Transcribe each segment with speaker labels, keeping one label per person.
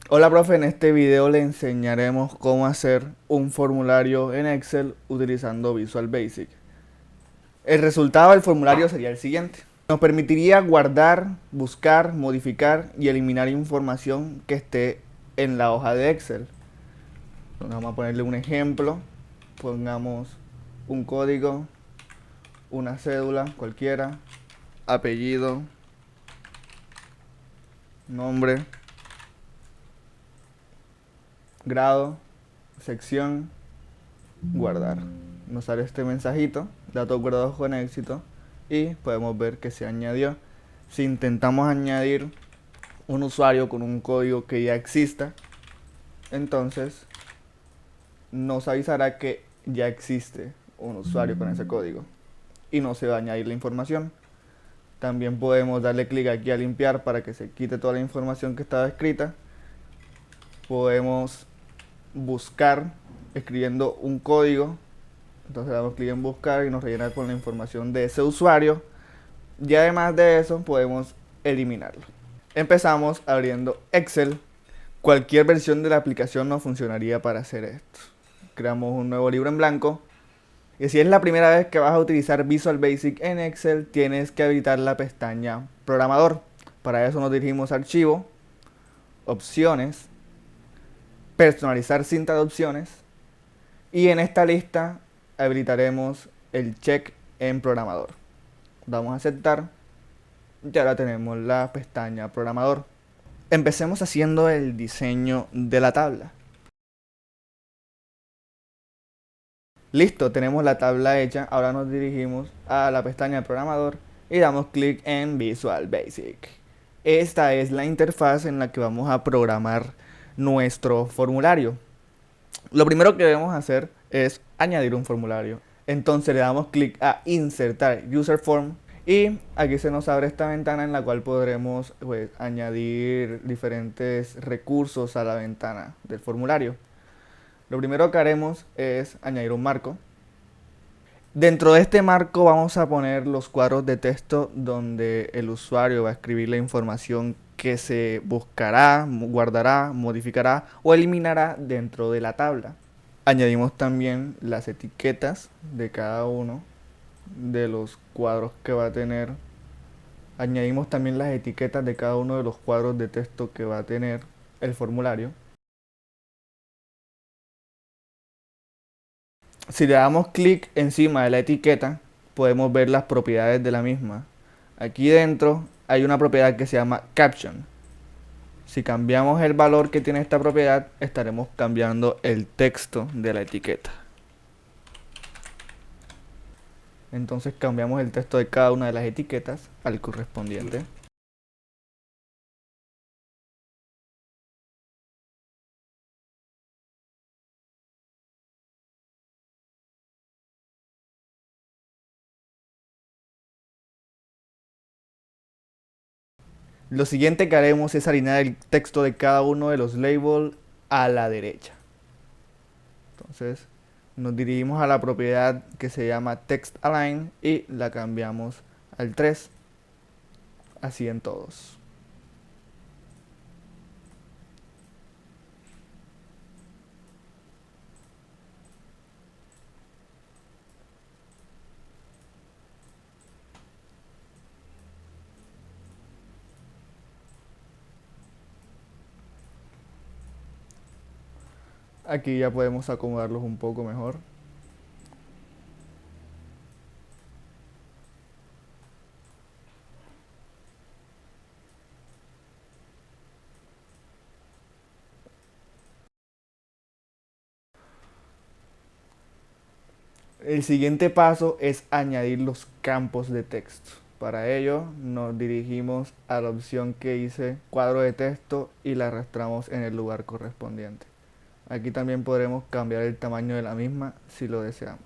Speaker 1: Hola profe, en este video le enseñaremos cómo hacer un formulario en Excel utilizando Visual Basic. El resultado del formulario sería el siguiente. Nos permitiría guardar, buscar, modificar y eliminar información que esté en la hoja de Excel. Vamos a ponerle un ejemplo. Pongamos un código, una cédula cualquiera, apellido, nombre, grado, sección, guardar. Nos sale este mensajito, datos guardados con éxito, y podemos ver que se añadió. Si intentamos añadir un usuario con un código que ya exista, entonces nos avisará que ya existe un usuario con ese código y no se va a añadir la información. También podemos darle clic aquí a limpiar para que se quite toda la información que estaba escrita. Podemos buscar escribiendo un código. Entonces damos clic en buscar y nos rellena con la información de ese usuario. Y además de eso podemos eliminarlo. Empezamos abriendo Excel. Cualquier versión de la aplicación nos funcionaría para hacer esto. Creamos un nuevo libro en blanco. Y si es la primera vez que vas a utilizar Visual Basic en Excel, tienes que habilitar la pestaña Programador. Para eso nos dirigimos a Archivo, Opciones, Personalizar cinta de opciones. Y en esta lista habilitaremos el check en Programador. Damos a aceptar. Y ahora tenemos la pestaña Programador. Empecemos haciendo el diseño de la tabla. Listo, tenemos la tabla hecha. Ahora nos dirigimos a la pestaña Programador y damos clic en Visual Basic. Esta es la interfaz en la que vamos a programar nuestro formulario. Lo primero que debemos hacer es añadir un formulario. Entonces le damos clic a insertar user form y aquí se nos abre esta ventana en la cual podremos añadir diferentes recursos a la ventana del formulario. Lo primero que haremos es añadir un marco. Dentro de este marco vamos a poner los cuadros de texto donde el usuario va a escribir la información que se buscará, guardará, modificará o eliminará dentro de la tabla. Añadimos también las etiquetas de cada uno de los cuadros que va a tener. Añadimos también las etiquetas de cada uno de los cuadros de texto que va a tener el formulario. Si le damos clic encima de la etiqueta, podemos ver las propiedades de la misma. Aquí dentro hay una propiedad que se llama Caption. Si cambiamos el valor que tiene esta propiedad, estaremos cambiando el texto de la etiqueta. Entonces cambiamos el texto de cada una de las etiquetas al correspondiente. Lo siguiente que haremos es alinear el texto de cada uno de los labels a la derecha. Entonces nos dirigimos a la propiedad que se llama Text Align y la cambiamos al 3. Así en todos. Aquí ya podemos acomodarlos un poco mejor. El siguiente paso es añadir los campos de texto. Para ello nos dirigimos a la opción que dice cuadro de texto y la arrastramos en el lugar correspondiente. Aquí también podremos cambiar el tamaño de la misma si lo deseamos.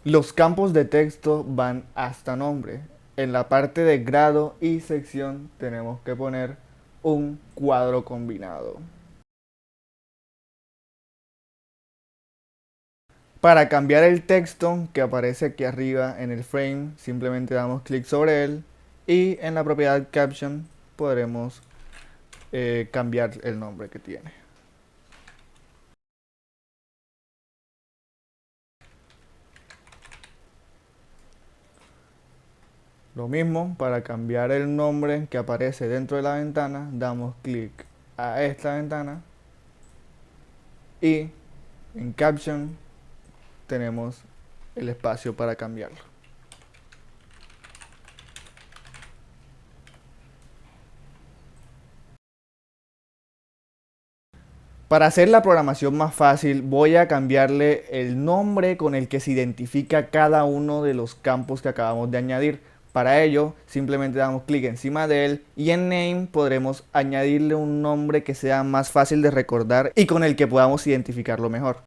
Speaker 1: Los campos de texto van hasta nombre. En la parte de grado y sección tenemos que poner un cuadro combinado. Para cambiar el texto que aparece aquí arriba en el frame, simplemente damos clic sobre él y en la propiedad caption podremos cambiar el nombre que tiene. Lo mismo, para cambiar el nombre que aparece dentro de la ventana, damos clic a esta ventana y en caption tenemos el espacio para cambiarlo. Para hacer la programación más fácil, voy a cambiarle el nombre con el que se identifica cada uno de los campos que acabamos de añadir. Para ello, simplemente damos clic encima de él y en Name podremos añadirle un nombre que sea más fácil de recordar y con el que podamos identificarlo mejor.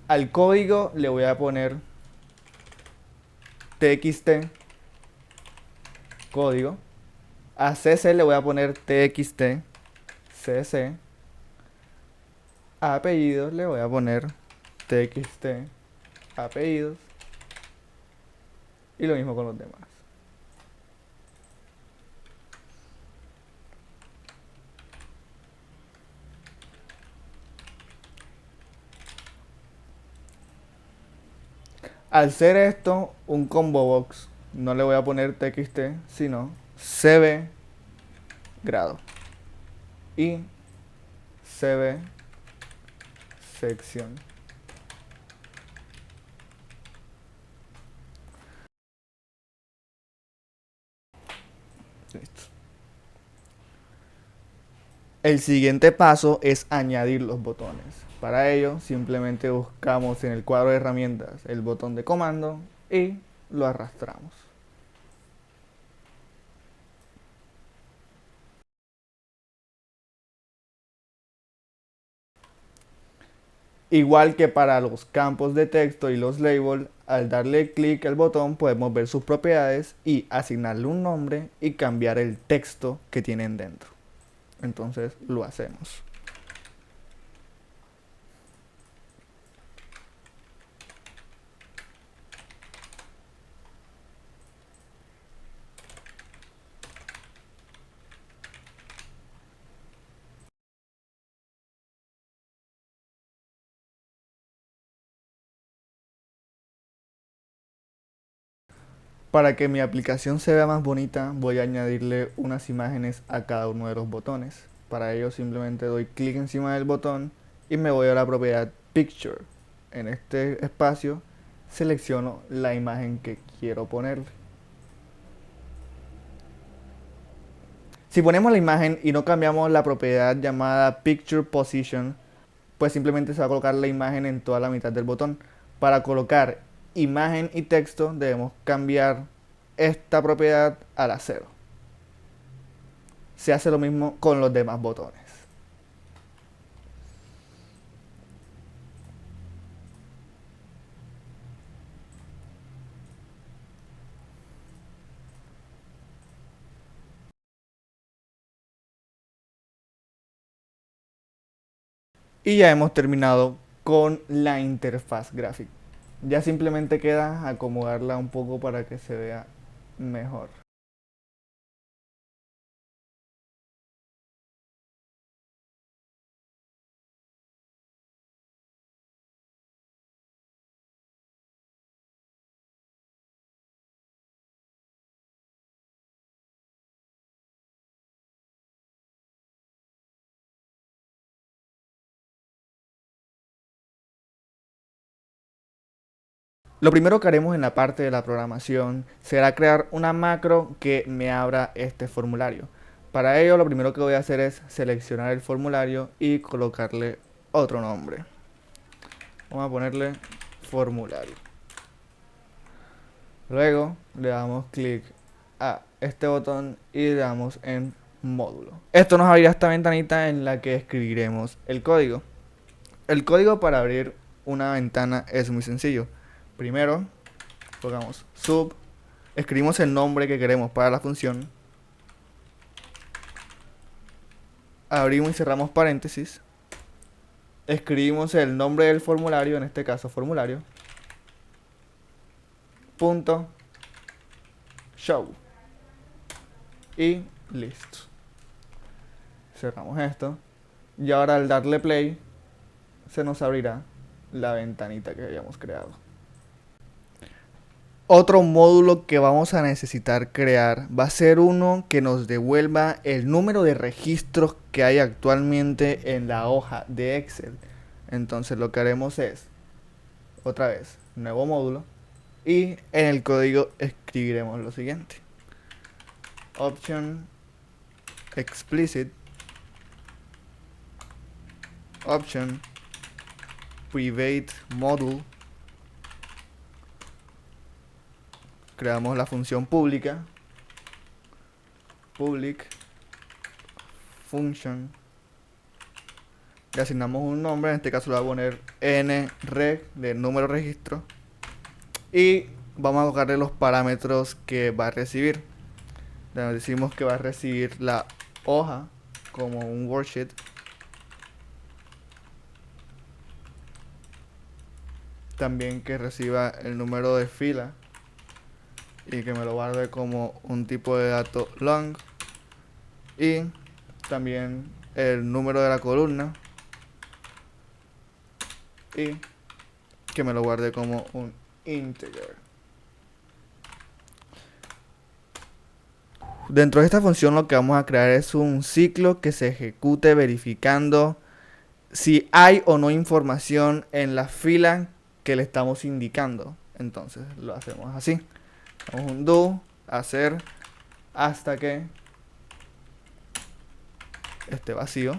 Speaker 1: Al código le voy a poner txt código. A cc le voy a poner txt cc. A apellidos le voy a poner txt apellidos. Y lo mismo con los demás. Al ser esto un combo box, no le voy a poner txt, sino cb grado y cb sección. Listo. El siguiente paso es añadir los botones. Para ello, simplemente buscamos en el cuadro de herramientas el botón de comando y lo arrastramos. Igual que para los campos de texto y los labels, al darle clic al botón podemos ver sus propiedades y asignarle un nombre y cambiar el texto que tienen dentro. Entonces lo hacemos. Para que mi aplicación se vea más bonita, voy a añadirle unas imágenes a cada uno de los botones. Para ello simplemente doy clic encima del botón y me voy a la propiedad Picture. En este espacio selecciono la imagen que quiero ponerle. Si ponemos la imagen y no cambiamos la propiedad llamada Picture Position, pues simplemente se va a colocar la imagen en toda la mitad del botón. Para colocar imagen y texto debemos cambiar esta propiedad a la 0. Se hace lo mismo con los demás botones. Y ya hemos terminado con la interfaz gráfica. Ya simplemente queda acomodarla un poco para que se vea mejor. Lo primero que haremos en la parte de la programación será crear una macro que me abra este formulario. Para ello lo primero que voy a hacer es seleccionar el formulario y colocarle otro nombre. Vamos a ponerle formulario. Luego le damos clic a este botón y le damos en módulo. Esto nos abrirá esta ventanita en la que escribiremos el código. El código para abrir una ventana es muy sencillo. Primero, colocamos sub, escribimos el nombre que queremos para la función, abrimos y cerramos paréntesis, escribimos el nombre del formulario, en este caso formulario, punto show, y listo. Cerramos esto y ahora al darle play se nos abrirá la ventanita que habíamos creado. Otro módulo que vamos a necesitar crear va a ser uno que nos devuelva el número de registros que hay actualmente en la hoja de Excel. Entonces lo que haremos es, otra vez, nuevo módulo, y en el código escribiremos lo siguiente: option explicit option private module. Creamos la función pública, public function, le asignamos un nombre, en este caso le voy a poner nreg de número registro, y vamos a colocarle los parámetros que va a recibir. Le decimos que va a recibir la hoja como un worksheet, también que reciba el número de fila y que me lo guarde como un tipo de dato long, y también el número de la columna y que me lo guarde como un integer. Dentro de esta función lo que vamos a crear es un ciclo que se ejecute verificando si hay o no información en la fila que le estamos indicando. Entonces lo hacemos así. Hacemos un do, hacer, hasta que esté vacío.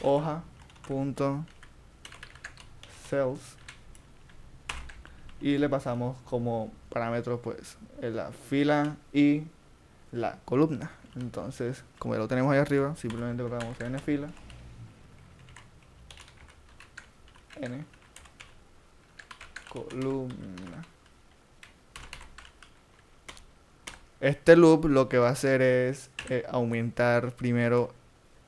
Speaker 1: Hoja punto cells, y le pasamos como parámetros pues en la fila y la columna. Entonces, como ya lo tenemos ahí arriba, simplemente colocamos n fila, n columna. Este loop lo que va a hacer es aumentar primero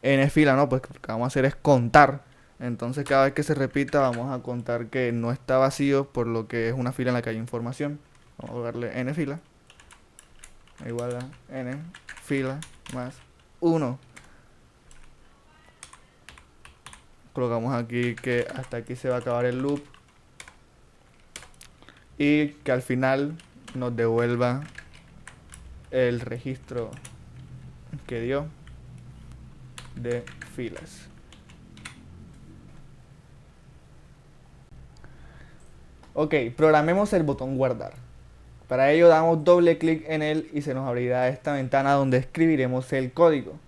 Speaker 1: n fila, ¿no? Pues lo que vamos a hacer es contar. Entonces cada vez que se repita vamos a contar que no está vacío, por lo que es una fila en la que hay información. Vamos a darle n fila igual a n fila más 1. Colocamos aquí que hasta aquí se va a acabar el loop y que al final nos devuelva el registro que dio de filas. Ok, programemos el botón guardar. Para ello damos doble clic en él y se nos abrirá esta ventana donde escribiremos el código.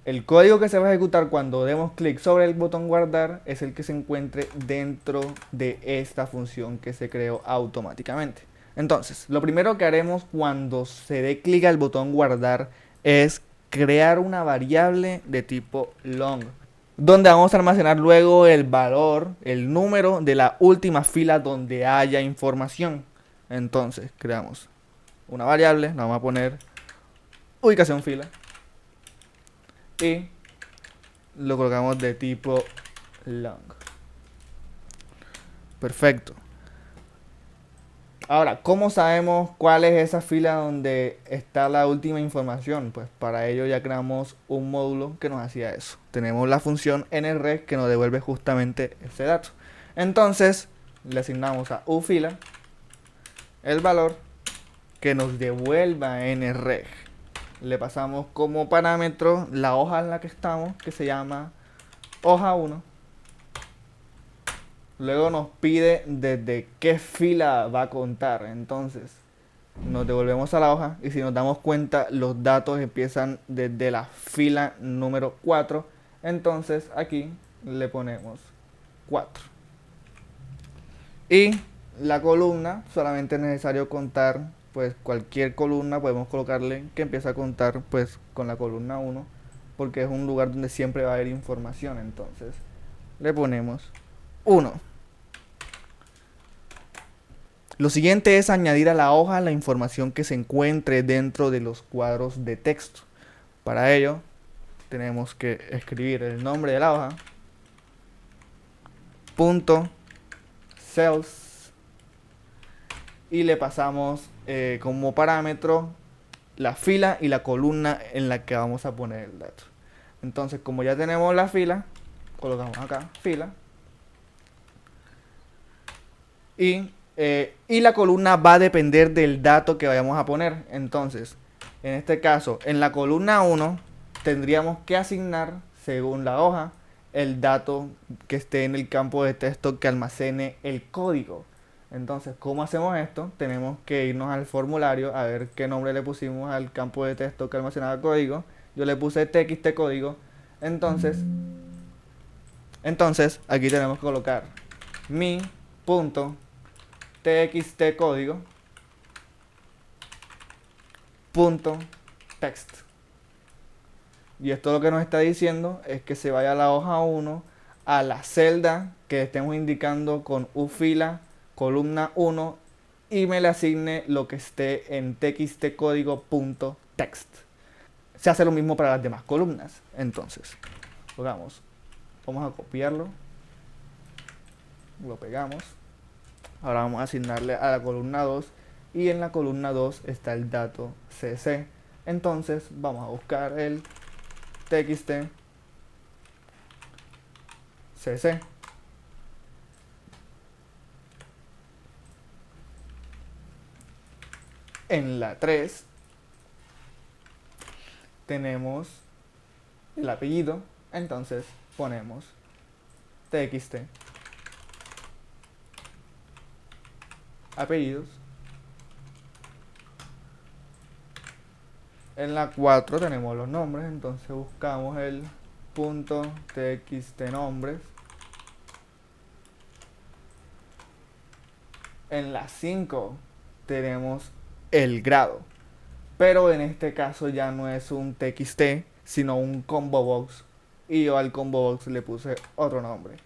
Speaker 1: El código que se va a ejecutar cuando demos clic sobre el botón guardar es el que se encuentre dentro de esta función que se creó automáticamente. Entonces, lo primero que haremos cuando se dé clic al botón guardar es crear una variable de tipo long, donde vamos a almacenar luego el valor, el número de la última fila donde haya información. Entonces, creamos una variable, la vamos a poner ubicación fila, y lo colocamos de tipo long. Perfecto. Ahora, ¿cómo sabemos cuál es esa fila donde está la última información? Pues para ello ya creamos un módulo que nos hacía eso. Tenemos la función nreg que nos devuelve justamente ese dato. Entonces, le asignamos a ufila el valor que nos devuelva nreg. Le pasamos como parámetro la hoja en la que estamos, que se llama hoja 1. Luego nos pide desde qué fila va a contar. Entonces nos devolvemos a la hoja y si nos damos cuenta los datos empiezan desde la fila número 4. Entonces aquí le ponemos 4. Y la columna solamente es necesario contar pues cualquier columna podemos colocarle que empiece a contar pues con la columna 1, porque es un lugar donde siempre va a haber información. Entonces le ponemos 1. Lo siguiente es añadir a la hoja la información que se encuentre dentro de los cuadros de texto. Para ello tenemos que escribir el nombre de la hoja, punto cells, y le pasamos como parámetro la fila y la columna en la que vamos a poner el dato. Entonces, como ya tenemos la fila, colocamos acá fila, y la columna va a depender del dato que vayamos a poner. Entonces, en este caso, en la columna 1 tendríamos que asignar, según la hoja, el dato que esté en el campo de texto que almacene el código. Entonces, ¿cómo hacemos esto? Tenemos que irnos al formulario a ver qué nombre le pusimos al campo de texto que almacenaba el código. Yo le puse txt código. Entonces aquí tenemos que colocar mi punto txt código punto text. Y esto lo que nos está diciendo es que se vaya a la hoja 1, a la celda que estemos indicando con ufila columna 1, y me le asigne lo que esté en txt código punto text. Se hace lo mismo para las demás columnas. Entonces vamos a copiarlo, lo pegamos. Ahora vamos a asignarle a la columna 2, y en la columna 2 está el dato cc. Entonces vamos a buscar el txt cc. En la 3 tenemos el apellido, entonces ponemos txt apellidos. En la 4 tenemos los nombres, entonces buscamos el punto txt nombres. En la 5 tenemos el grado, pero en este caso ya no es un txt, sino un combo box, y yo al combo box le puse otro nombre,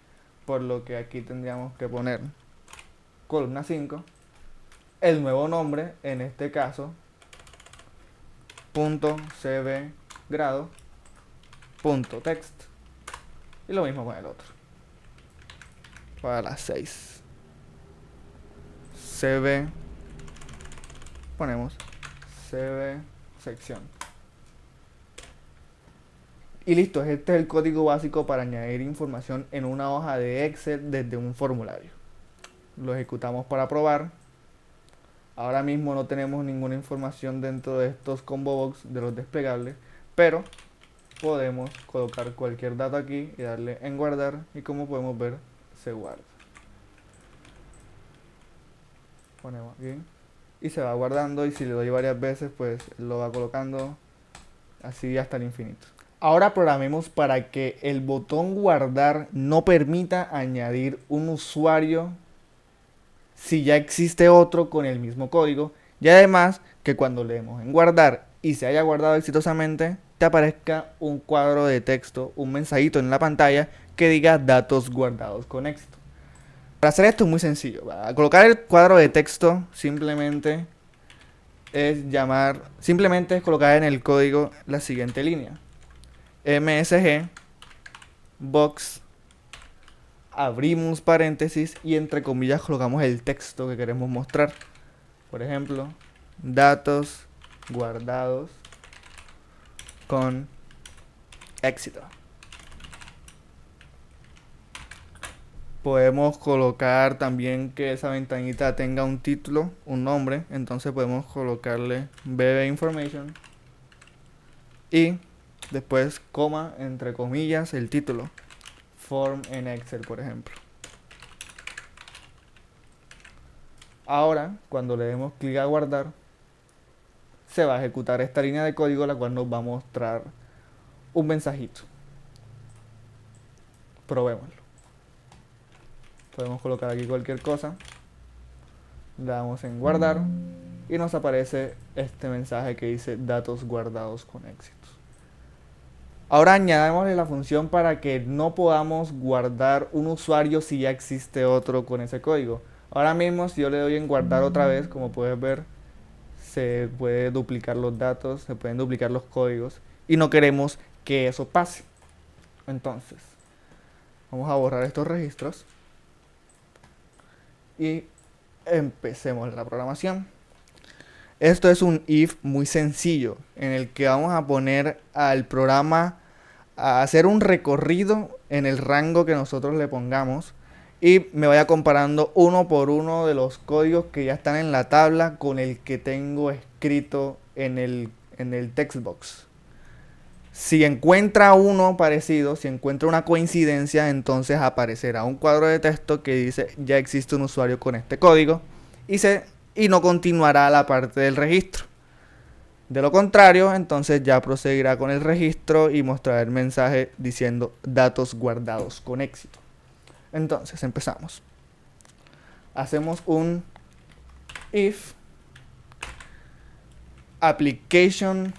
Speaker 1: por lo que aquí tendríamos que poner columna 5, el nuevo nombre, en este caso punto cb grado punto text, y lo mismo con el otro. Para las 6 cb, ponemos cb sección, y listo. Este es el código básico para añadir información en una hoja de Excel desde un formulario. Lo ejecutamos para probar. Ahora mismo no tenemos ninguna información dentro de estos combo box de los desplegables, pero podemos colocar cualquier dato aquí y darle en guardar, y como podemos ver se guarda. Ponemos aquí y se va guardando, y si le doy varias veces pues lo va colocando así hasta el infinito. Ahora programemos para que el botón guardar no permita añadir un usuario si ya existe otro con el mismo código, y además que cuando le demos en guardar y se haya guardado exitosamente, te aparezca un cuadro de texto, un mensajito en la pantalla que diga datos guardados con éxito. Para hacer esto es muy sencillo. Para colocar el cuadro de texto simplemente es colocar en el código la siguiente línea: msg box, abrimos paréntesis y entre comillas colocamos el texto que queremos mostrar. Por ejemplo, datos guardados con éxito. Podemos colocar también que esa ventanita tenga un título, un nombre, entonces podemos colocarle bb information y después coma, entre comillas, el título, form en Excel, por ejemplo. Ahora, cuando le demos clic a guardar, se va a ejecutar esta línea de código, la cual nos va a mostrar un mensajito. Probémoslo. Podemos colocar aquí cualquier cosa, le damos en guardar y nos aparece este mensaje que dice datos guardados con éxitos. Ahora añadamos la función para que no podamos guardar un usuario si ya existe otro con ese código. Ahora mismo si yo le doy en guardar otra vez, como puedes ver, se puede duplicar los datos, se pueden duplicar los códigos y no queremos que eso pase. Entonces, vamos a borrar estos registros y empecemos la programación. Esto es un if muy sencillo en el que vamos a poner al programa a hacer un recorrido en el rango que nosotros le pongamos y me vaya comparando uno por uno de los códigos que ya están en la tabla con el que tengo escrito en el text box. Si encuentra uno parecido, si encuentra una coincidencia, entonces aparecerá un cuadro de texto que dice ya existe un usuario con este código y no continuará la parte del registro. De lo contrario, entonces ya proseguirá con el registro y mostrará el mensaje diciendo datos guardados con éxito. Entonces empezamos. Hacemos un if application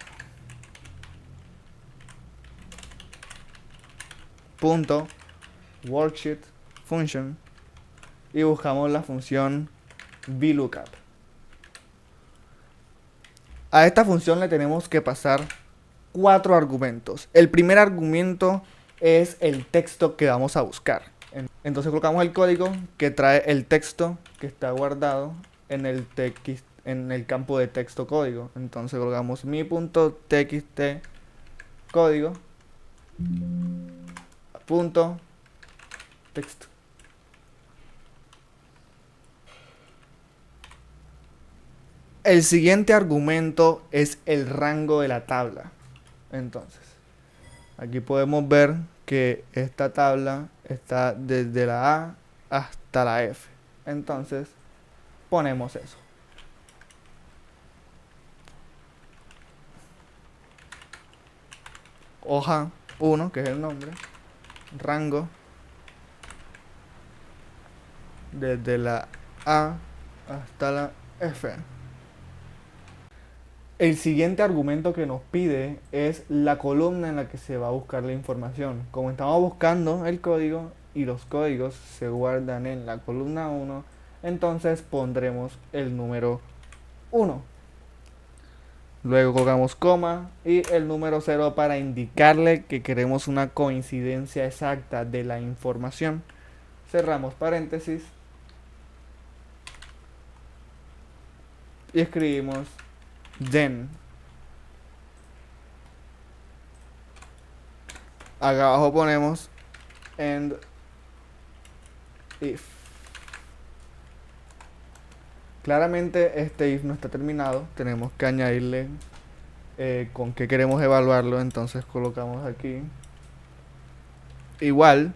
Speaker 1: .worksheet function y buscamos la función VLOOKUP. A esta función le tenemos que pasar 4 argumentos. El primer argumento es el texto que vamos a buscar. Entonces colocamos el código que trae el texto que está guardado en el campo de texto código. Entonces colocamos mi.txt código punto texto. El siguiente argumento es el rango de la tabla. Entonces, aquí podemos ver que esta tabla está desde la A hasta la F. Entonces, ponemos eso. Hoja 1, que es el nombre. Rango desde la A hasta la F. El siguiente argumento que nos pide es la columna en la que se va a buscar la información. Como estamos buscando el código y los códigos se guardan en la columna 1, entonces pondremos el número 1. Luego colocamos coma y el número 0 para indicarle que queremos una coincidencia exacta de la información. Cerramos paréntesis y escribimos then. Acá abajo ponemos end if. Claramente este if no está terminado, tenemos que añadirle con qué queremos evaluarlo, entonces colocamos aquí igual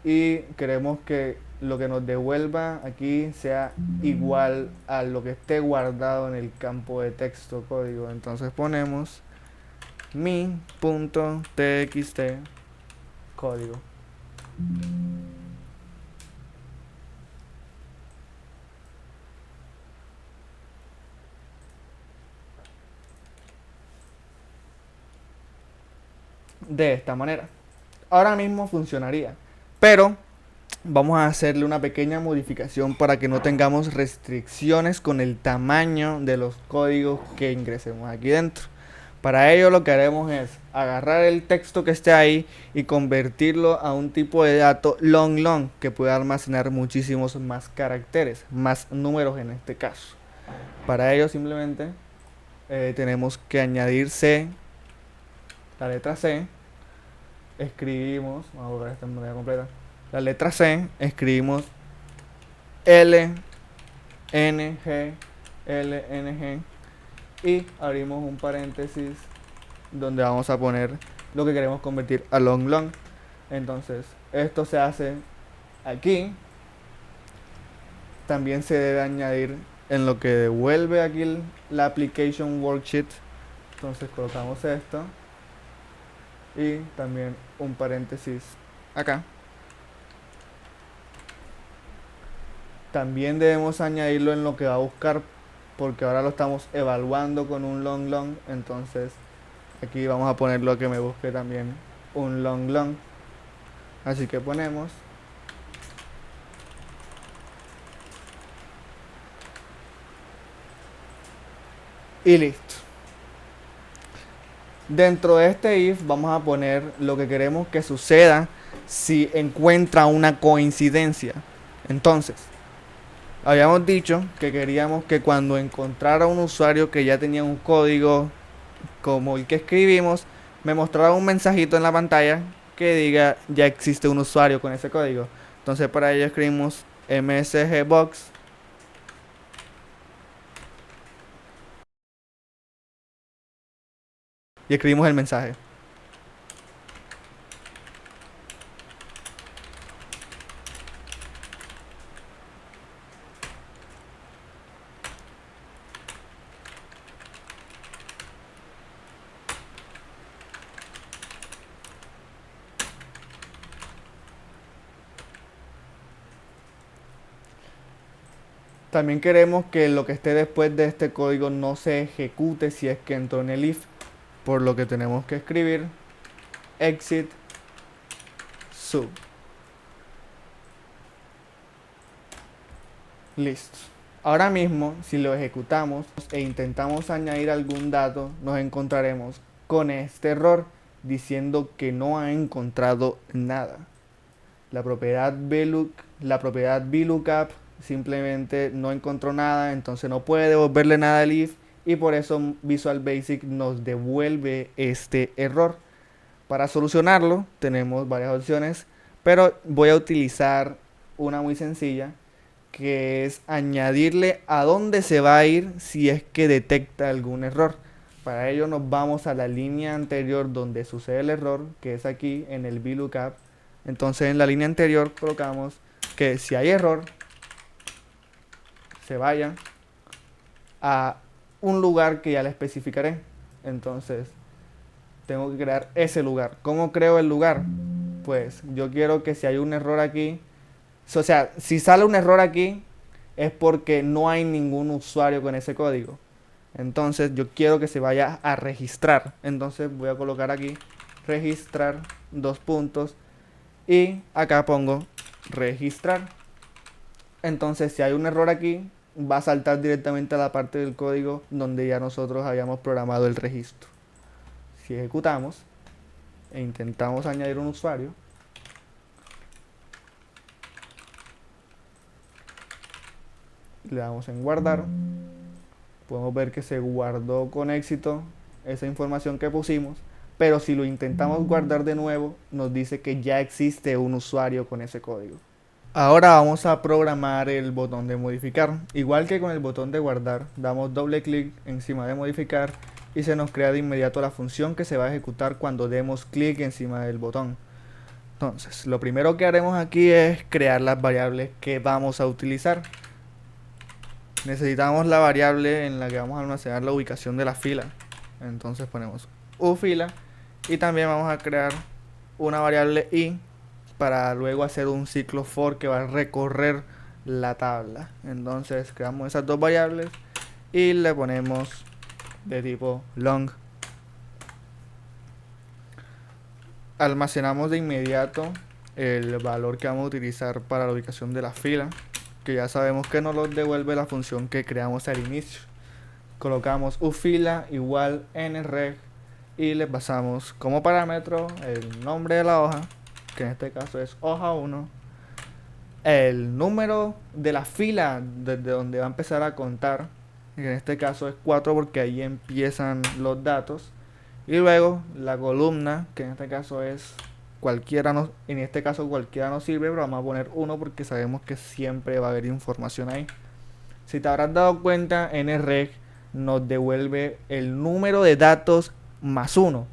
Speaker 1: y queremos que lo que nos devuelva aquí sea igual a lo que esté guardado en el campo de texto código. Entonces ponemos mi.txt código. De esta manera. Ahora mismo funcionaría, pero vamos a hacerle una pequeña modificación para que no tengamos restricciones con el tamaño de los códigos que ingresemos aquí dentro. Para ello lo que haremos es agarrar el texto que esté ahí y convertirlo a un tipo de dato long que pueda almacenar muchísimos más caracteres, más números en este caso. Para ello simplemente tenemos que añadir C, la letra C, escribimos, vamos a borrar esta manera completa, la letra C, escribimos LNG y abrimos un paréntesis donde vamos a poner lo que queremos convertir a long. Entonces esto se hace aquí. También se debe añadir en lo que devuelve aquí la application worksheet. Entonces colocamos esto y también un paréntesis acá. También debemos añadirlo en lo que va a buscar porque ahora lo estamos evaluando con un long long. Entonces aquí vamos a poner lo que me busque también un long long. Así que ponemos y listo. Dentro de este if vamos a poner lo que queremos que suceda si encuentra una coincidencia. Entonces, habíamos dicho que queríamos que cuando encontrara un usuario que ya tenía un código como el que escribimos, me mostrara un mensajito en la pantalla que diga ya existe un usuario con ese código. Entonces para ello escribimos msgbox y escribimos el mensaje. También queremos que lo que esté después de este código no se ejecute si es que entró en el if, por lo que tenemos que escribir exit sub. Listo. Ahora mismo, si lo ejecutamos e intentamos añadir algún dato, nos encontraremos con este error diciendo que no ha encontrado nada. La propiedad VLOOKUP simplemente no encontró nada, entonces no puede devolverle nada al if y por eso Visual Basic nos devuelve este error. Para solucionarlo tenemos varias opciones, pero voy a utilizar una muy sencilla, que es añadirle a dónde se va a ir si es que detecta algún error. Para ello nos vamos a la línea anterior donde sucede el error, que es aquí en el VLOOKUP. Entonces en la línea anterior colocamos que si hay error, se vaya a un lugar que ya le especificaré. Entonces tengo que crear ese lugar. ¿Cómo creo el lugar? Pues yo quiero que si hay un error aquí, o sea, si sale un error aquí, es porque no hay ningún usuario con ese código. Entonces yo quiero que se vaya a registrar. Entonces voy a colocar aquí registrar, dos puntos, y acá pongo registrar. Entonces si hay un error aquí, va a saltar directamente a la parte del código donde ya nosotros habíamos programado el registro. Si ejecutamos e intentamos añadir un usuario, le damos en guardar, podemos ver que se guardó con éxito esa información que pusimos, pero si lo intentamos guardar de nuevo, nos dice que ya existe un usuario con ese código. Ahora vamos a programar el botón de modificar. Igual que con el botón de guardar, damos doble clic encima de modificar y se nos crea de inmediato la función que se va a ejecutar cuando demos clic encima del botón. Entonces, lo primero que haremos aquí es crear las variables que vamos a utilizar. Necesitamos la variable en la que vamos a almacenar la ubicación de la fila. Entonces ponemos ufila y también vamos a crear una variable i para luego hacer un ciclo for que va a recorrer la tabla. Entonces creamos esas dos variables y le ponemos de tipo long. Almacenamos de inmediato el valor que vamos a utilizar para la ubicación de la fila, que ya sabemos que nos lo devuelve la función que creamos al inicio. Colocamos ufila igual nreg y le pasamos como parámetro el nombre de la hoja, que en este caso es hoja 1, el número de la fila desde donde va a empezar a contar, que en este caso es 4 porque ahí empiezan los datos, y luego la columna, que en este caso es cualquiera, en este caso cualquiera nos sirve, pero vamos a poner 1 porque sabemos que siempre va a haber información ahí. Si te habrás dado cuenta, nreg nos devuelve el número de datos más 1.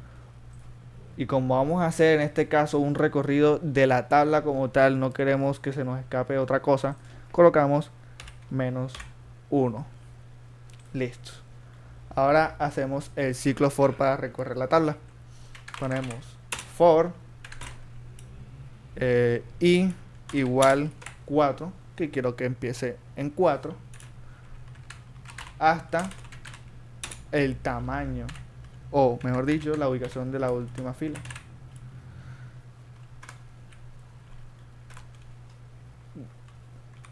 Speaker 1: Y como vamos a hacer en este caso un recorrido de la tabla como tal, no queremos que se nos escape otra cosa, colocamos menos 1. Listo. Ahora hacemos el ciclo for para recorrer la tabla. Ponemos for i igual 4, que quiero que empiece en 4. hasta el tamaño, o mejor dicho, la ubicación de la última fila.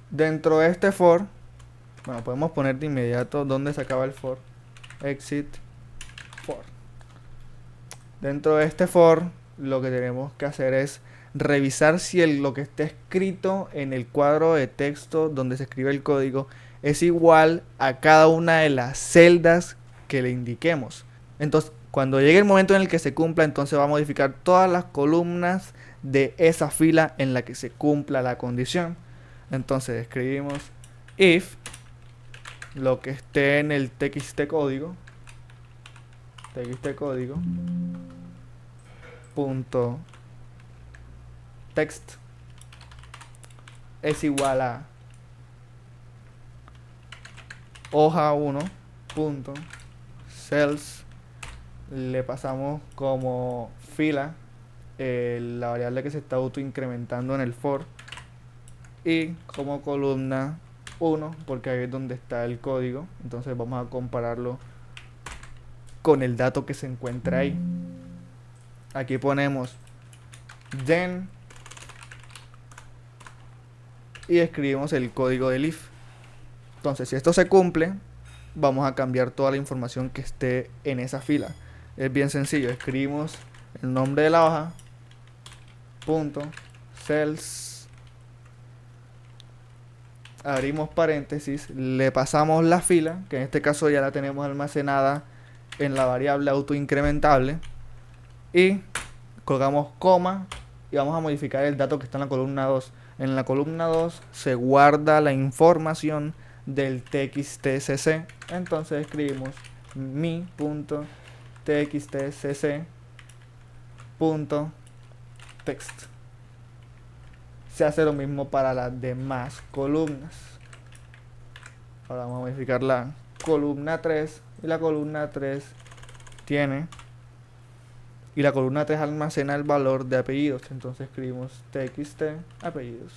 Speaker 1: Dentro de este for, bueno, podemos poner de inmediato dónde se acaba el for. Exit for. Dentro de este for, lo que tenemos que hacer es revisar si lo que está escrito en el cuadro de texto donde se escribe el código es igual a cada una de las celdas que le indiquemos. Entonces, cuando llegue el momento en el que se cumpla, entonces va a modificar todas las columnas de esa fila en la que se cumpla la condición. Entonces escribimos if lo que esté en el txt código punto text es igual a hoja 1 punto cells, le pasamos como fila la variable que se está autoincrementando en el for, y como columna 1 porque ahí es donde está el código. Entonces vamos a compararlo con el dato que se encuentra ahí. Aquí ponemos then y escribimos el código del if. Entonces, si esto se cumple, vamos a cambiar toda la información que esté en esa fila. Es bien sencillo, escribimos el nombre de la hoja, punto, cells, abrimos paréntesis, le pasamos la fila, que en este caso ya la tenemos almacenada en la variable autoincrementable, y colgamos coma y vamos a modificar el dato que está en la columna 2. En la columna 2 se guarda la información del txtcc. Entonces escribimos mi.txtcc.text. Se hace lo mismo para las demás columnas. Ahora vamos a modificar la columna 3 y la columna 3 tiene y la columna 3 almacena el valor de apellidos. Entonces escribimos txt apellidos.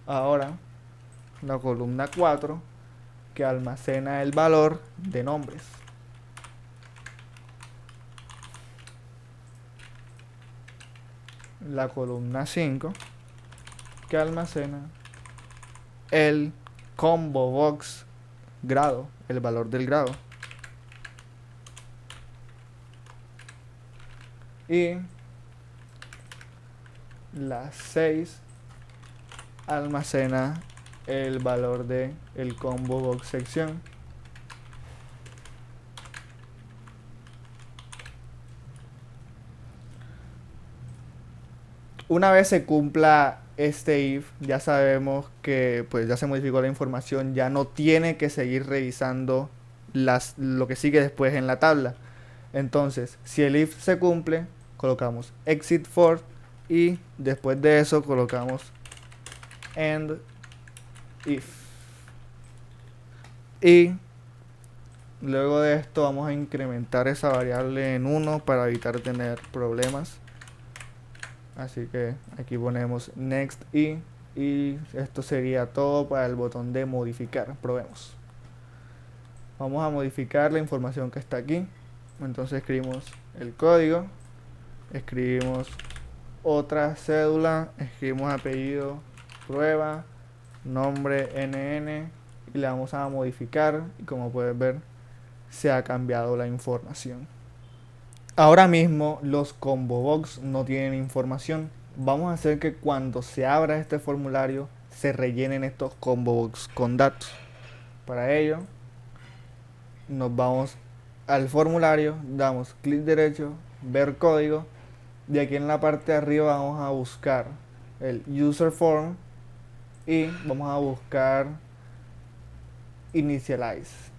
Speaker 1: Ahora la columna 4 que almacena el valor de nombres. La columna 5 que almacena el combo box grado, el valor del grado. Y la 6 almacena el valor de el combo box sección. Una vez se cumpla este if, ya sabemos que pues ya se modificó la información, ya no tiene que seguir revisando lo que sigue después en la tabla. Entonces, si el if se cumple, colocamos exit for y después de eso colocamos end if. Y luego de esto vamos a incrementar esa variable en 1 para evitar tener problemas. Así que aquí ponemos next y esto sería todo para el botón de modificar. Probemos. Vamos a modificar la información que está aquí. Entonces escribimos el código, escribimos otra cédula, escribimos apellido, prueba, nombre NN y le vamos a modificar, y como pueden ver se ha cambiado la información. Ahora mismo los combo box no tienen información. Vamos a hacer que cuando se abra este formulario se rellenen estos combo box con datos. Para ello nos vamos al formulario, damos clic derecho, ver código, y aquí en la parte de arriba vamos a buscar el user form y vamos a buscar initialize.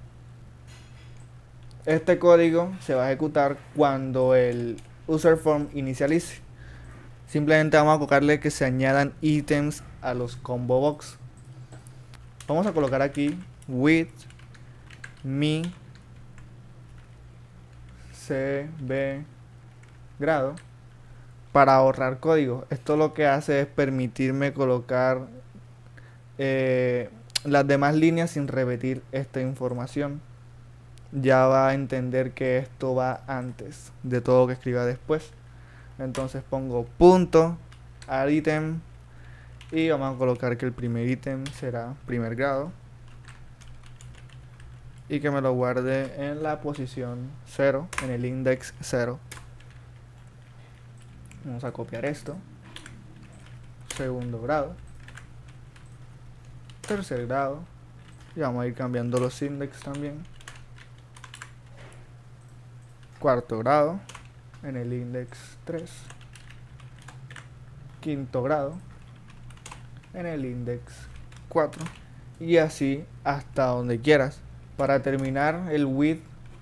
Speaker 1: Este código se va a ejecutar cuando el user form inicialice. Simplemente vamos a colocarle que se añadan ítems a los combo box. Vamos a colocar aquí with mi cb grado para ahorrar código. Esto lo que hace es permitirme colocar las demás líneas sin repetir esta información. Ya va a entender que esto va antes de todo lo que escriba después. Entonces pongo punto al ítem y vamos a colocar que el primer ítem será primer grado y que me lo guarde en la posición 0, en el index 0. Vamos a copiar esto. Segundo grado, tercer grado, y vamos a ir cambiando los index también. Cuarto grado, en el index 3. Quinto grado, en el index 4. Y así hasta donde quieras. Para terminar el with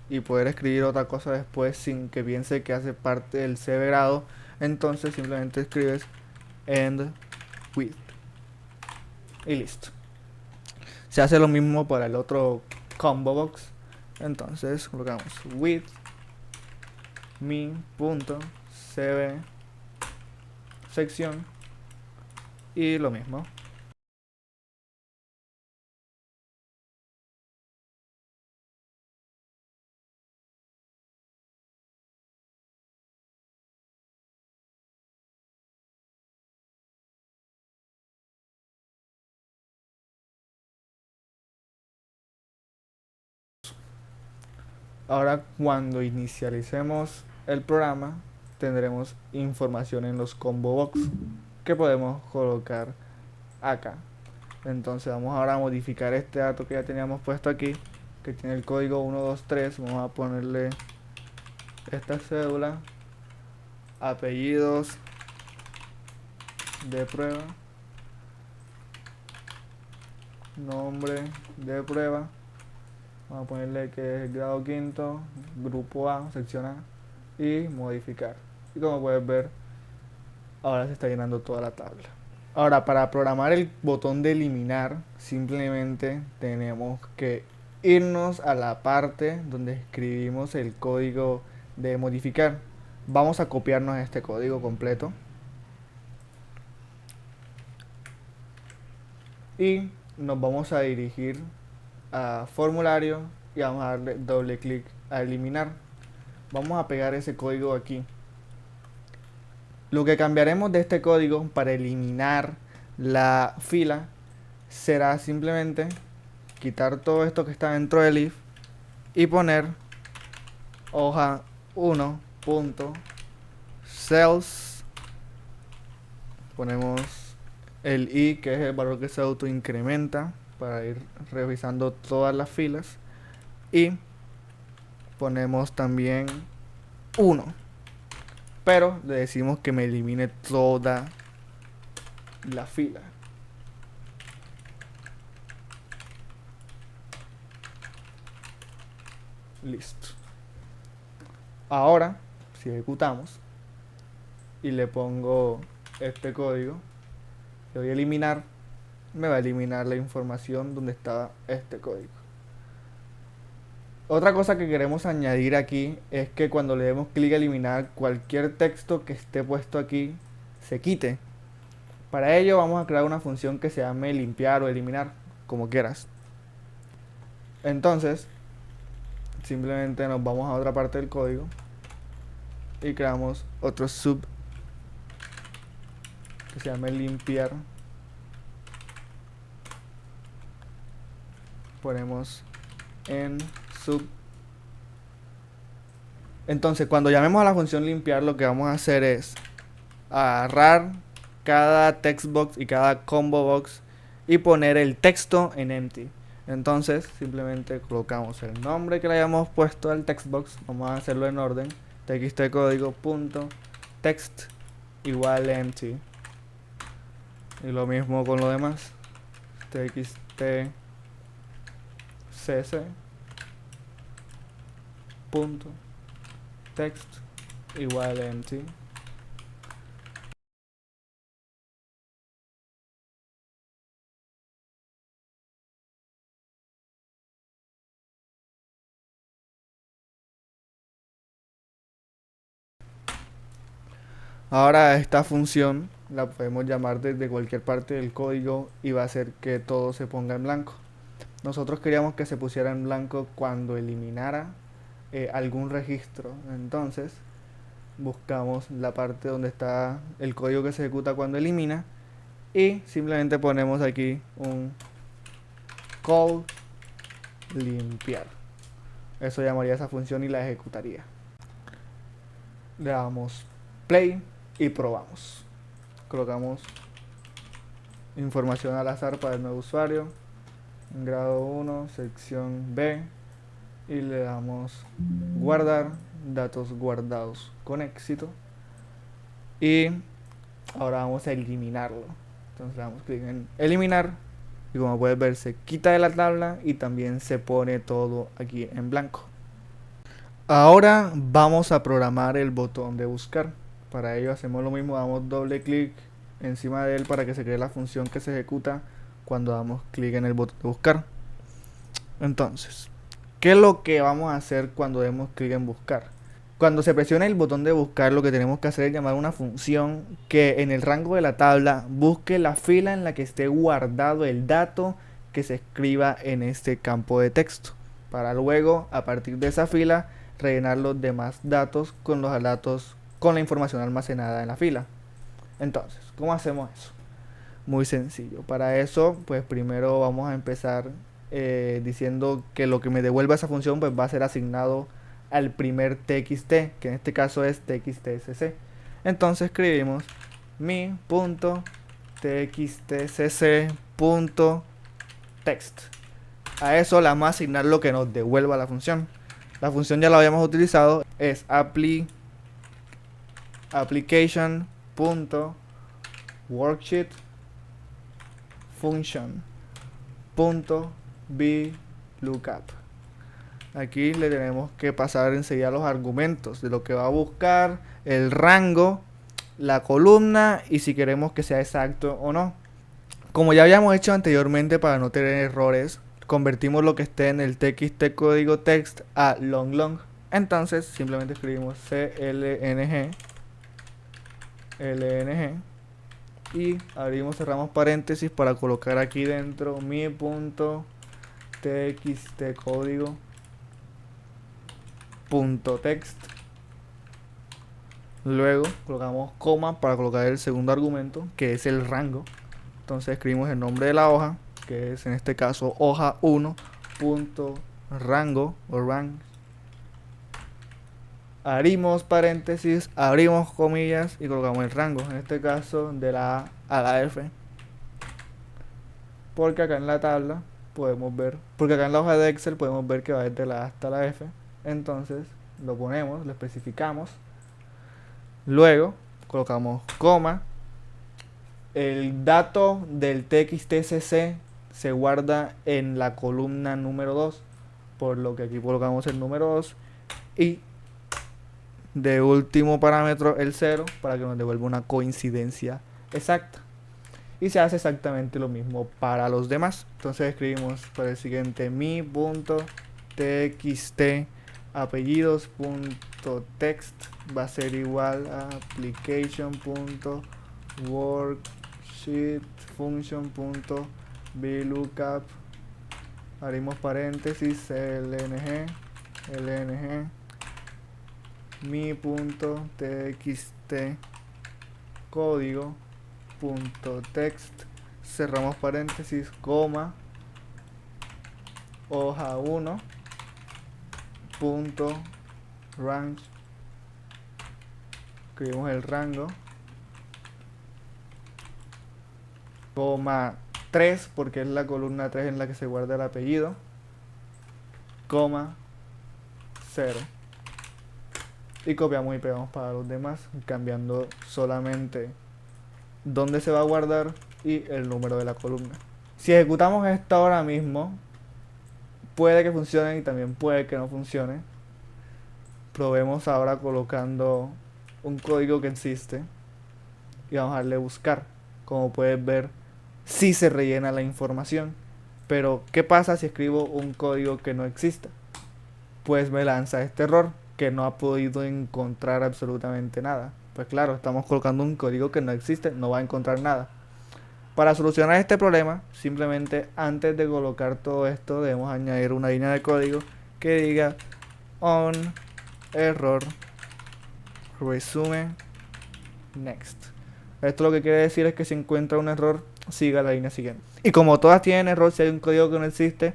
Speaker 1: y poder escribir otra cosa después sin que piense que hace parte del C grado, entonces simplemente escribes end with y listo. Se hace lo mismo para el otro combo box. Entonces colocamos with mi.cb sección y lo mismo. Ahora cuando inicialicemos el programa tendremos información en los combo box que podemos colocar acá. Entonces vamos ahora a modificar este dato que ya teníamos puesto aquí, que tiene el código 123. Vamos a ponerle esta cédula, apellidos de prueba, nombre de prueba. Vamos a ponerle que es grado quinto, grupo A, sección A, y modificar. Y como puedes ver, ahora se está llenando toda la tabla. Ahora, para programar el botón de eliminar, simplemente tenemos que irnos a la parte donde escribimos el código de modificar. Vamos a copiarnos este código completo y nos vamos a dirigir a formulario y vamos a darle doble clic a eliminar. Vamos a pegar ese código aquí. Lo que cambiaremos de este código para eliminar la fila será simplemente quitar todo esto que está dentro del if y poner hoja 1.cells. Ponemos el i, que es el valor que se autoincrementa para ir revisando todas las filas, y ponemos también 1, pero le decimos que me elimine toda la fila. Listo. Ahora, si ejecutamos y le pongo este código, le voy a eliminar, me va a eliminar la información donde estaba este código. Otra cosa que queremos añadir aquí es que cuando le demos clic a eliminar, cualquier texto que esté puesto aquí se quite. Para ello vamos a crear una función que se llame limpiar o eliminar, como quieras. Entonces, simplemente nos vamos a otra parte del código y creamos otro sub que se llame limpiar. Ponemos en sub. Entonces, cuando llamemos a la función limpiar, lo que vamos a hacer es agarrar cada text box y cada combo box y poner el texto en empty. Entonces simplemente colocamos el nombre que le hayamos puesto al text box. Vamos a hacerlo en orden: txt código punto text igual empty, y lo mismo con lo demás: txt cc punto text igual empty. Ahora esta función la podemos llamar desde cualquier parte del código y va a hacer que todo se ponga en blanco. Nosotros queríamos que se pusiera en blanco cuando eliminara algún registro. Entonces buscamos la parte donde está el código que se ejecuta cuando elimina y simplemente ponemos aquí un call limpiar. Eso llamaría esa función y la ejecutaría. Le damos play y probamos. Colocamos información al azar para el nuevo usuario, grado 1, sección B, y le damos guardar, datos guardados con éxito, y ahora vamos a eliminarlo. Entonces le damos clic en eliminar y como puedes ver se quita de la tabla y también se pone todo aquí en blanco. Ahora vamos a programar el botón de buscar. Para ello hacemos lo mismo, damos doble clic encima de él para que se cree la función que se ejecuta cuando damos clic en el botón de buscar. Entonces, ¿qué es lo que vamos a hacer cuando demos clic en buscar? Cuando se presiona el botón de buscar, lo que tenemos que hacer es llamar una función que en el rango de la tabla busque la fila en la que esté guardado el dato que se escriba en este campo de texto, para luego, a partir de esa fila, rellenar los demás datos con los datos con la información almacenada en la fila. Entonces, ¿cómo hacemos eso? Muy sencillo. Para eso, pues primero vamos a empezar diciendo que lo que me devuelva esa función pues va a ser asignado al primer txt, que en este caso es txtcc. Entonces escribimos mi.txtcc.text. A eso le vamos a asignar lo que nos devuelva la función. La función ya la habíamos utilizado, es application.worksheet function.VLOOKUP. Aquí le tenemos que pasar enseguida los argumentos de lo que va a buscar, el rango, la columna y si queremos que sea exacto o no. Como ya habíamos hecho anteriormente para no tener errores, convertimos lo que esté en el txt código text a long. Entonces simplemente escribimos clng y abrimos, cerramos paréntesis para colocar aquí dentro mi.txtcódigo.text. Luego colocamos coma para colocar el segundo argumento, que es el rango. Entonces escribimos el nombre de la hoja, que es en este caso hoja 1.rango o rank. Abrimos paréntesis, abrimos comillas y colocamos el rango, en este caso de la A a la F. Porque acá en la tabla podemos ver, porque acá en la hoja de Excel podemos ver que va desde la A hasta la F. Entonces lo ponemos, lo especificamos. Luego colocamos coma. El dato del txtcc se guarda en la columna número 2, por lo que aquí colocamos el número 2 y de último parámetro el 0 para que nos devuelva una coincidencia exacta. Y se hace exactamente lo mismo para los demás. Entonces escribimos para el siguiente mi.txt apellidos.text va a ser igual a application.worksheet function.VLOOKUP, abrimos paréntesis lng mi.txt código.text, cerramos paréntesis, coma, hoja 1.range, escribimos el rango, coma 3 porque es la columna 3 en la que se guarda el apellido, coma 0. Y copiamos y pegamos para los demás, cambiando solamente dónde se va a guardar y el número de la columna. Si ejecutamos esto ahora mismo, puede que funcione y también puede que no funcione. Probemos ahora colocando un código que existe y vamos a darle buscar. Como puedes ver, sí se rellena la información. Pero, ¿qué pasa si escribo un código que no exista? Pues me lanza este error, que no ha podido encontrar absolutamente nada. Pues claro, estamos colocando un código que no existe, no va a encontrar nada. Para solucionar este problema, simplemente antes de colocar todo esto, debemos añadir una línea de código que diga on error resume next. Esto lo que quiere decir es que si encuentra un error, siga la línea siguiente. Y como todas tienen error, si hay un código que no existe,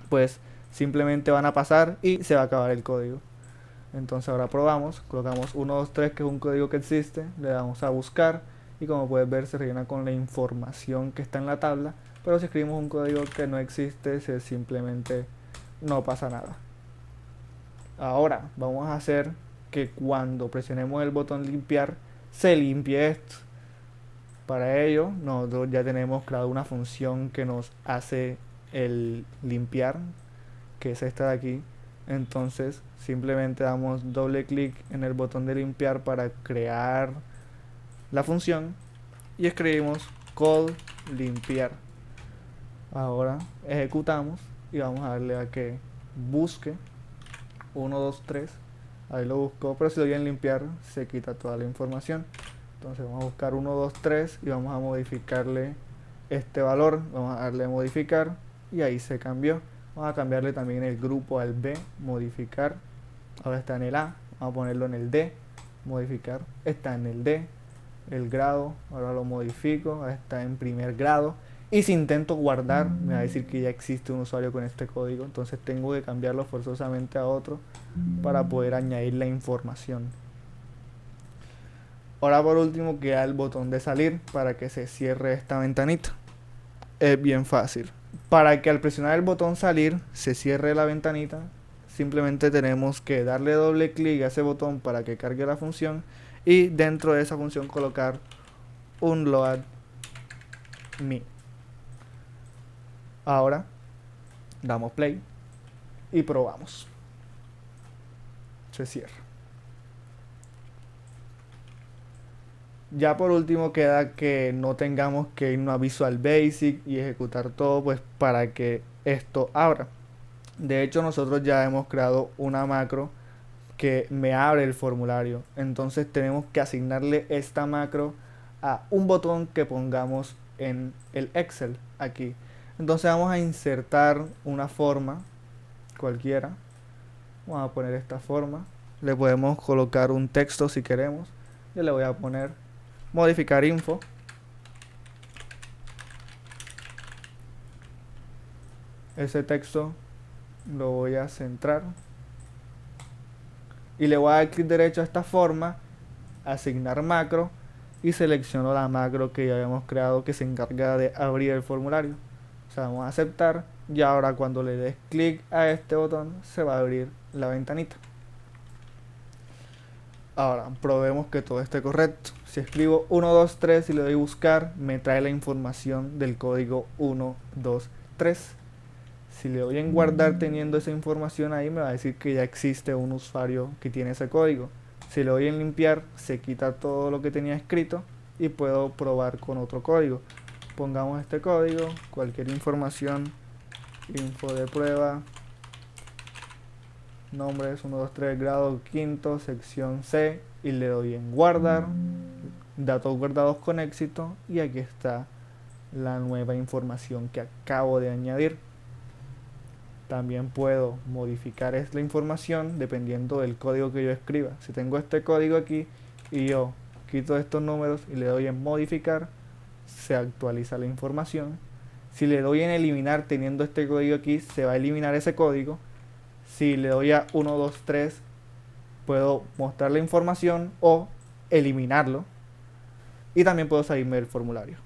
Speaker 1: pues simplemente van a pasar y se va a acabar el código. Entonces ahora probamos, colocamos 1, 2, 3, que es un código que existe, le damos a buscar y como puedes ver se rellena con la información que está en la tabla, pero si escribimos un código que no existe, simplemente no pasa nada. Ahora vamos a hacer que cuando presionemos el botón limpiar, se limpie esto. Para ello, nosotros ya tenemos creado una función que nos hace el limpiar, que es esta de aquí. Entonces simplemente damos doble clic en el botón de limpiar para crear la función y escribimos call limpiar. Ahora ejecutamos y vamos a darle a que busque 1, 2, 3. Ahí lo buscó, pero si lo doy en limpiar se quita toda la información. Entonces vamos a buscar 1, 2, 3 y vamos a modificarle este valor. Vamos a darle a modificar y ahí se cambió. Vamos a cambiarle también el grupo al B, modificar. Ahora está en el A, vamos a ponerlo en el D, modificar. Está en el D, el grado, ahora lo modifico, ahora está en primer grado. Y si intento guardar, me va a decir que ya existe un usuario con este código. Entonces tengo que cambiarlo forzosamente a otro para poder añadir la información. Ahora por último queda el botón de salir para que se cierre esta ventanita. Es bien fácil. Para que al presionar el botón salir se cierre la ventanita, simplemente tenemos que darle doble clic a ese botón para que cargue la función y dentro de esa función colocar un load me. Ahora damos play y probamos. Se cierra. Ya por último queda que no tengamos que irnos a Visual Basic y ejecutar todo pues para que esto abra. De hecho nosotros ya hemos creado una macro que me abre el formulario. Entonces tenemos que asignarle esta macro a un botón que pongamos en el Excel aquí. Entonces vamos a insertar una forma cualquiera. Vamos a poner esta forma. Le podemos colocar un texto si queremos. Yo le voy a poner modificar info. Ese texto lo voy a centrar y le voy a dar clic derecho a esta forma, asignar macro y selecciono la macro que ya habíamos creado que se encarga de abrir el formulario. O sea, vamos a aceptar y ahora cuando le des clic a este botón se va a abrir la ventanita. Ahora probemos que todo esté correcto. Si escribo 1, 2, 3 y le doy buscar, me trae la información del código 1, 2, 3. Si le doy en guardar teniendo esa información ahí, me va a decir que ya existe un usuario que tiene ese código. Si le doy en limpiar, se quita todo lo que tenía escrito y puedo probar con otro código. Pongamos este código, cualquier información, info de prueba, nombres 1, 2, 3, grado quinto, sección C, y le doy en guardar, datos guardados con éxito, y aquí está la nueva información que acabo de añadir. También puedo modificar esta información dependiendo del código que yo escriba. Si tengo este código aquí y yo quito estos números y le doy en modificar, se actualiza la información. Si le doy en eliminar teniendo este código aquí, se va a eliminar ese código. Si le doy a 1, 2, 3, puedo mostrar la información o eliminarlo. Y también puedo salirme del formulario.